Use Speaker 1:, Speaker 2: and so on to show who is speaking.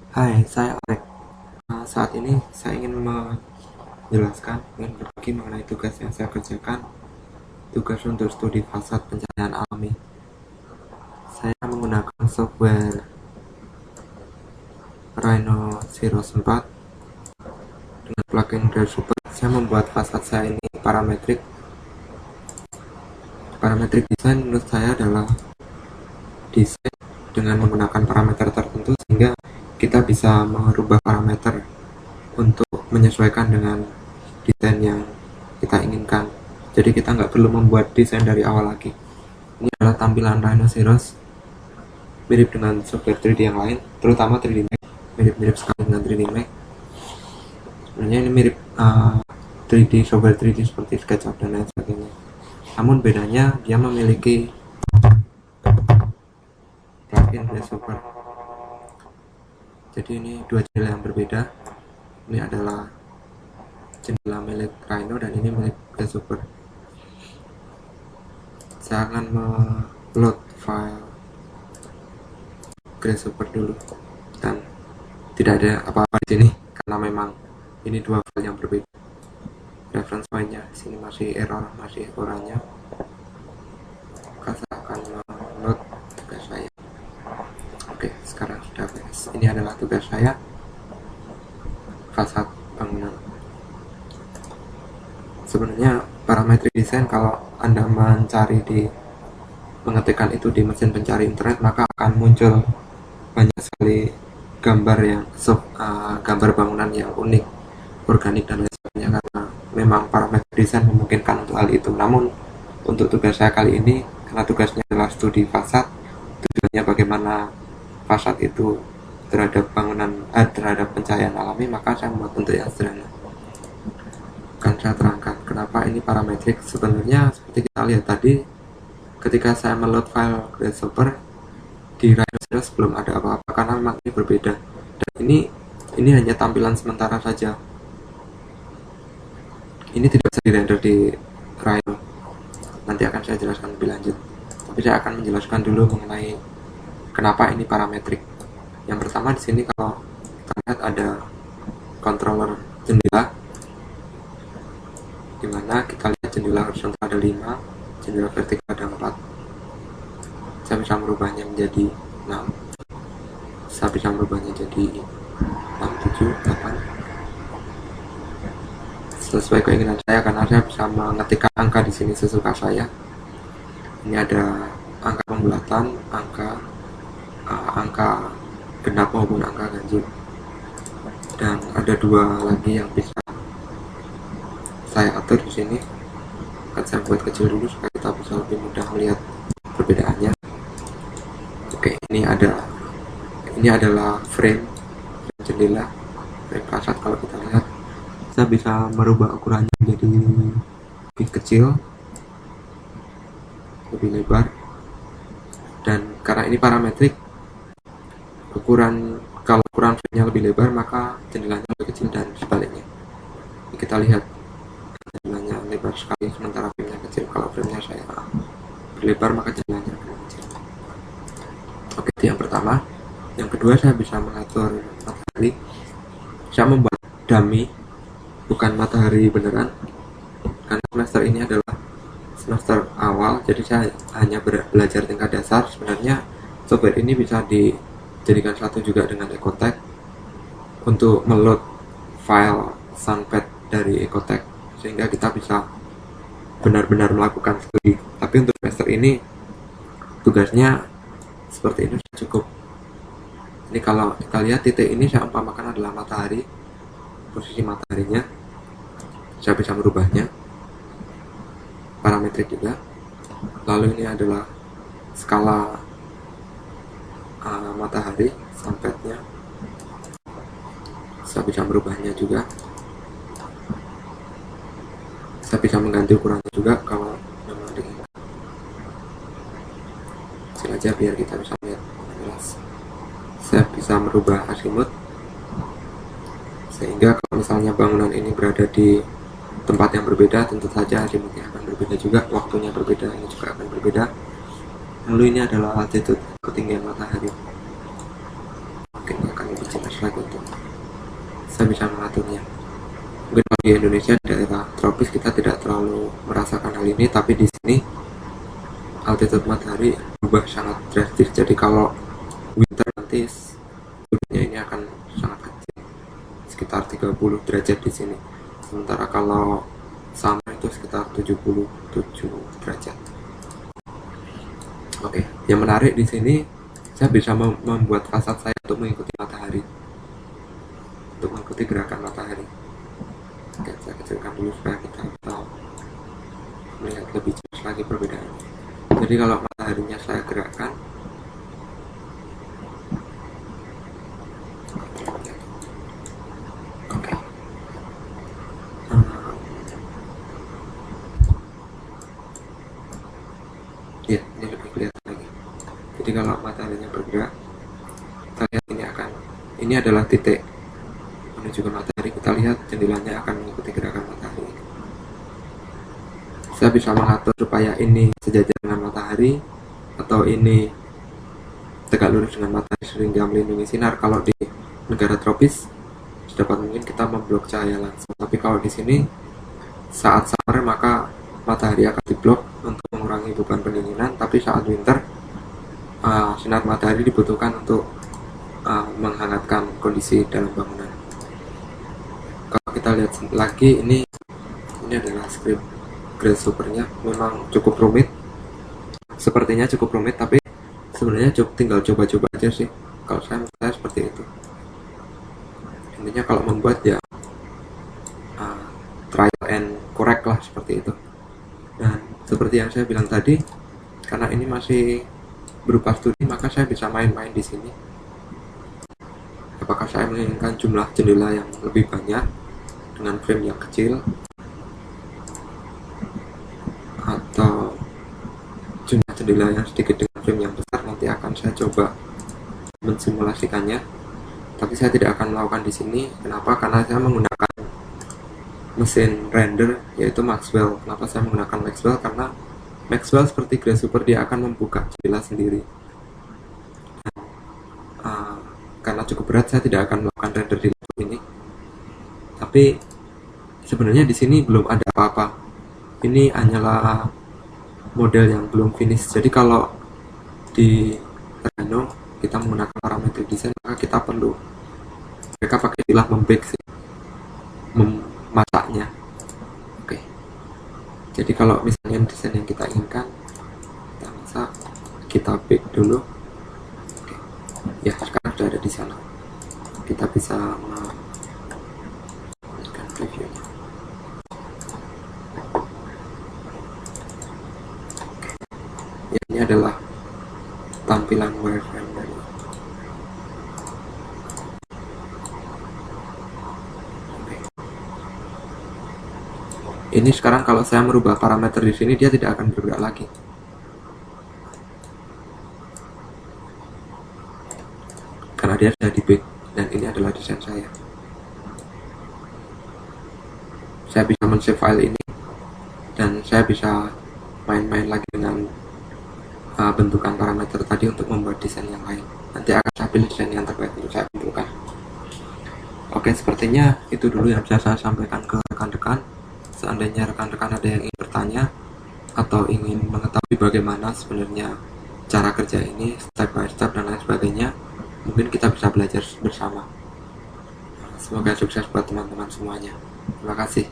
Speaker 1: Hai, saya Alek. Saat ini saya ingin ingin berbagi mengenai tugas yang saya kerjakan, tugas untuk studi fasad pencahayaan alami. Saya menggunakan software Rhino 04 dengan plugin Grasshopper. Saya membuat fasad saya ini parametrik. Parametrik desain menurut saya adalah desain dengan menggunakan parameter tertentu sehingga kita bisa merubah parameter untuk menyesuaikan dengan desain yang kita inginkan. Jadi kita nggak perlu membuat desain dari awal lagi. Ini adalah tampilan Rhinoceros, mirip dengan software 3D yang lain, terutama 3D Max, mirip-mirip sekali dengan 3D Max. Sebenarnya ini mirip 3D software 3D seperti SketchUp dan lain sebagainya. Namun bedanya dia memiliki plugin Grasshopper. Jadi ini dua jendela yang berbeda. Ini adalah jendela milik Rhino dan ini milik Grasshopper. Saya akan meload file Grasshopper dulu dan tidak ada apa-apa di sini karena memang ini dua file yang berbeda. Reference file-nya di sini masih errornya. Maka saya akan meload tugas saya. Oke, sekarang sudah beres. Ini adalah tugas saya, fasad bangunan. Sebenarnya parametrik desain kalau Anda mengetikkan itu di mesin pencari internet, maka akan muncul banyak sekali gambar bangunan yang unik, organik dan lain sebagainya, karena memang parameter desain memungkinkan untuk hal itu. Namun untuk tugas saya kali ini, karena tugasnya adalah studi fasad, tujuannya bagaimana fasad itu terhadap terhadap pencahayaan alami, maka saya membuat bentuk yang sederhana. Akan saya terangkan kenapa ini parametrik. Sebenarnya seperti kita lihat tadi, ketika saya meload file Grasshopper di Rhino belum ada apa-apa karena memang ini berbeda, dan ini hanya tampilan sementara saja. Ini tidak bisa dirender di Rhino. Nanti akan saya jelaskan lebih lanjut, tapi saya akan menjelaskan dulu mengenai kenapa ini parametrik. Yang pertama, di sini kalau kita lihat ada controller jendela, dimana kita lihat jendela horizontal ada 5, jendela vertikal ada 4. Saya bisa merubahnya menjadi 6, saya bisa merubahnya jadi 6, 7, 8 sesuai keinginan saya, karena saya bisa mengetikkan angka di sini sesuka saya. Ini ada angka pembulatan, angka genap maupun angka ganjil, dan ada dua lagi yang bisa saya atur di sini. Akan saya buat kecil dulu supaya kita bisa lebih mudah melihat perbedaannya. Oke, ini adalah frame jendela, frame fasad. Kalau kita lihat, saya bisa merubah ukurannya menjadi lebih kecil, lebih lebar, dan karena ini parametrik, kalau ukuran frame-nya lebih lebar maka jendelanya lebih kecil, dan sebaliknya. Ini kita lihat jendelanya lebar sekali sementara frame-nya kecil. Kalau frame-nya saya berlebar maka jendelanya lebih kecil. Oke, itu yang pertama. Yang kedua, saya bisa mengatur matahari. Saya membuat dummy, bukan matahari beneran, karena semester ini adalah semester awal, jadi saya hanya belajar tingkat dasar. Sebenarnya software ini bisa dijadikan satu juga dengan Ecotech untuk meload file Sunpad dari Ecotech, sehingga kita bisa benar-benar melakukan studi. Tapi untuk semester ini tugasnya seperti ini sudah cukup. Ini kalau kita lihat, titik ini saya umpamakan adalah matahari, posisi mataharinya. Saya bisa merubahnya, parametrik juga. Lalu ini adalah skala matahari, sunpadnya. Saya bisa merubahnya juga. Saya bisa mengganti ukurannya juga kalau memang diinginkan. Kecil aja biar kita bisa lihat jelas. Saya bisa merubah azimuth, sehingga kalau misalnya bangunan ini berada di tempat yang berbeda, tentu saja azimuthnya akan berbeda juga, waktunya berbeda, ini juga akan berbeda. Lalu ini adalah altitude, ketinggian matahari. Mungkin akan lebih jelas. lagi untuk saya bisa mengaturnya. Mungkin kalau di Indonesia daerah tropis kita tidak terlalu merasakan hal ini, tapi di sini altitude matahari berubah sangat drastis. Jadi kalau winter nanti suhunya ini akan sangat kecil, sekitar 30 derajat di sini. Sementara kalau summer itu sekitar 77 derajat. Oke, yang menarik di sini saya bisa membuat fasad saya untuk mengikuti matahari, untuk mengikuti gerakan matahari. Oke, saya kecilkan dulu supaya kita bisa melihat lebih jelas lagi perbedaannya. Jadi kalau mataharinya saya gerakkan, oke, ya ini lebih kelihatan lagi. Jadi kalau mataharinya bergerak, kita lihat ini adalah titik menuju ke matahari. Kita lihat jendelanya akan mengikuti gerakan matahari. Saya bisa mengatur supaya ini sejajar dengan matahari atau ini tegak lurus dengan matahari sehingga melindungi sinar. Kalau di negara tropis sedapat mungkin kita memblok cahaya langsung, tapi kalau di sini saat summer maka matahari akan diblok untuk mengurangi beban pendinginan, tapi saat winter sinar matahari dibutuhkan untuk menghangatkan kondisi dalam bangunan. Kalau kita lihat lagi, ini adalah script grasshoppernya. Memang cukup rumit, sepertinya cukup rumit, tapi sebenarnya tinggal coba-coba aja sih. Kalau saya seperti itu. Intinya kalau membuat ya trial and correct lah, seperti itu. Dan seperti yang saya bilang tadi, karena ini masih berupa studi, maka saya bisa main-main di sini. Apakah saya menginginkan jumlah jendela yang lebih banyak dengan frame yang kecil, atau jumlah jendela yang sedikit dengan frame yang besar? Nanti akan saya coba mensimulasikannya, tapi saya tidak akan melakukan di sini. Kenapa? Karena saya menggunakan mesin render yaitu Maxwell. Kenapa saya menggunakan Maxwell? Karena Maxwell seperti grasshopper, dia akan membuka jendela sendiri. Karena cukup berat, saya tidak akan melakukan render di laptop ini. Tapi sebenarnya di sini belum ada apa-apa. Ini hanyalah model yang belum finish. Jadi kalau di Rhino kita menggunakan parameter desain, maka kita perlu, mereka pakai istilah membake sih, memasaknya. Oke. Jadi kalau misalnya desain yang kita inginkan, kita masak, kita bake dulu. Oke. Ya, sekarang sudah ada di sana. Kita bisa melakukan previewnya. Oke. Ya, ini adalah tampilan wireframe dari. Oke. Ini sekarang kalau saya merubah parameter di sini, dia tidak akan bergerak lagi. Karena dia sudah di bake, dan ini adalah desain saya. Saya bisa men-save file ini, dan saya bisa main-main lagi dengan bentukan parameter tadi untuk membuat desain yang lain. Nanti akan saya pilih desain yang terbaik untuk saya kumpulkan. Oke, sepertinya itu dulu yang bisa saya sampaikan ke rekan-rekan. Seandainya rekan-rekan ada yang ingin bertanya atau ingin mengetahui bagaimana sebenarnya cara kerja ini, step by step dan lain sebagainya, mungkin kita bisa belajar bersama. Semoga sukses buat teman-teman semuanya. Terima kasih.